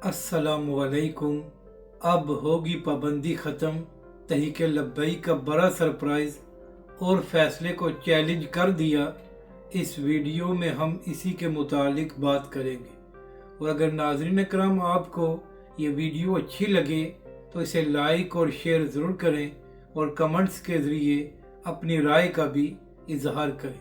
अस्सलामुअलैकुम। अब होगी पाबंदी ख़त्म, तहरीक लब्बैक का बड़ा सरप्राइज़ और फैसले को चैलेंज कर दिया। इस वीडियो में हम इसी के मुतालिक बात करेंगे। और अगर नाज़रीन करम आपको ये वीडियो अच्छी लगे तो इसे लाइक और शेयर ज़रूर करें और कमेंट्स के ज़रिए अपनी राय का भी इजहार करें।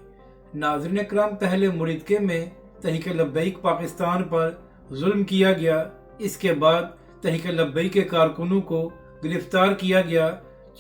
नाज़रीन करम, पहले मुरीदके में तहरीक लब्बैक पाकिस्तान पर जुल्म किया गया। इसके बाद तहरीक लब्बैक के कारकुनों को गिरफ्तार किया गया,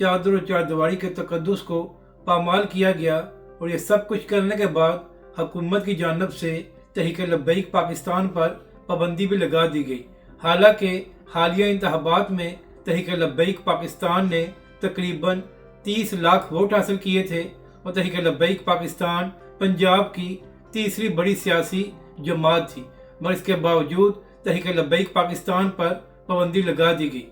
चादर और चारदीवारी के तकद्दुस को पामाल किया गया और ये सब कुछ करने के बाद हुकूमत की जानिब से तहरीक लब्बैक पाकिस्तान पर पाबंदी भी लगा दी गई। हालांकि हालिया इंतखाबात में तहरीक लब्बैक पाकिस्तान ने तकरीबन 30 लाख वोट हासिल किए थे और तहरीक लब्बैक पाकिस्तान पंजाब की तीसरी बड़ी सियासी जमात थी, मगर इसके बावजूद तहरीक लब्बैक पाकिस्तान पर पाबंदी लगा दी गई।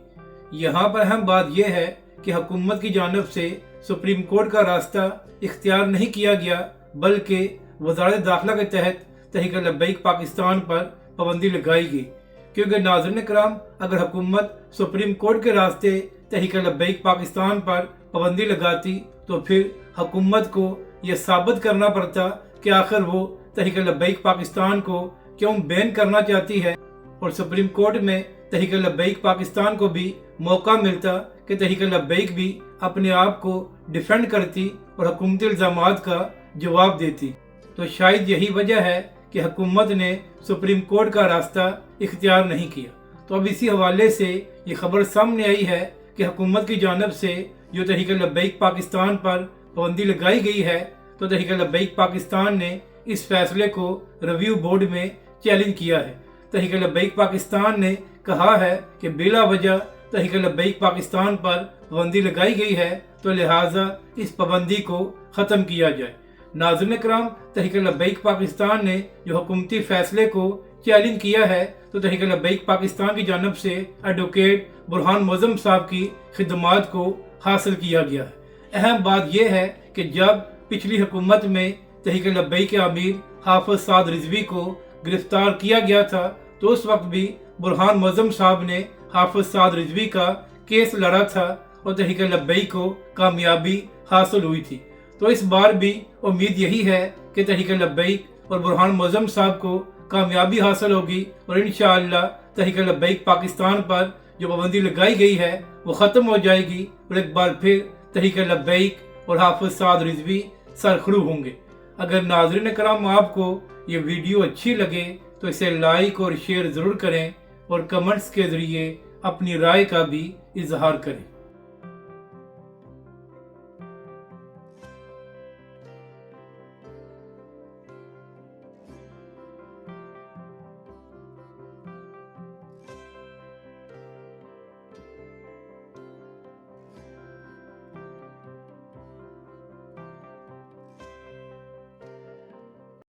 यहाँ पर अहम बात यह है कि हुकूमत की जानिब से सुप्रीम कोर्ट का रास्ता इख्तियार नहीं किया गया, बल्कि वज़ारत दाखिला के तहत तहरीक लब्बैक पाकिस्तान पर पाबंदी लगाई गई। क्योंकि नाज़रीन कराम, अगर हुकूमत सुप्रीम कोर्ट के रास्ते तहरीक लब्बैक पाकिस्तान पर पाबंदी लगाती तो फिर हुकूमत को यह साबित करना पड़ता कि आखिर वो तहरीक लब्बैक पाकिस्तान को क्यों बैन करना चाहती है, और सुप्रीम कोर्ट में तहरीक लब्बैक पाकिस्तान को भी मौका मिलता कि तहरीक लब्बैक भी अपने आप को डिफेंड करती और हुकूमती इल्ज़ामात का जवाब देती। तो शायद यही वजह है कि हुकूमत ने सुप्रीम कोर्ट का रास्ता इख्तियार नहीं किया। तो अब इसी हवाले से ये खबर सामने आई है कि हुकूमत की जानिब से जो तहरीक लब्बैक पाकिस्तान पर पाबंदी लगाई गई है, तो तहरीक लब्बैक पाकिस्तान ने इस फैसले को रिव्यू बोर्ड में चैलेंज किया है। तहरीक लब्बैक पाकिस्तान ने कहा है कि बिला वजह तहरीक लब्बैक पाकिस्तान पर पाबंदी लगाई गई है, तो लिहाजा इस पाबंदी को ख़त्म किया जाए। नाज़रीन कराम, तहरीक लब्बैक पाकिस्तान ने जो हुकूमती फैसले को चैलेंज किया है, तो तहरीक लब्बैक पाकिस्तान की जानिब से एडवोकेट बुरहान मुअज़्ज़म साहब की खिदमात को हासिल किया गया है। अहम बात यह है कि जब पिछली हुकूमत में तहरीक लब्बैक के अमीर हाफिज साद रिजवी को गिरफ्तार किया गया था, तो उस वक्त भी बुरहान मुअज़्ज़म साहब ने हाफिज साद रिजवी का केस लड़ा था और तहरीक लब्बैक को कामयाबी हासिल हुई थी। तो इस बार भी उम्मीद यही है कि तहरीक लब्बैक और बुरहान मुअज़्ज़म साहब को कामयाबी हासिल होगी और इंशाअल्लाह तहरीक लब्बैक पाकिस्तान पर जो पाबंदी लगाई गई है वो ख़त्म हो जाएगी और एक बार फिर तहरीक लब्बैक और हाफिज साद रिजवी सरखरू होंगे। अगर नाज़रीन कराम आपको ये वीडियो अच्छी लगे तो इसे लाइक और शेयर ज़रूर करें और कमेंट्स के ज़रिए अपनी राय का भी इजहार करें।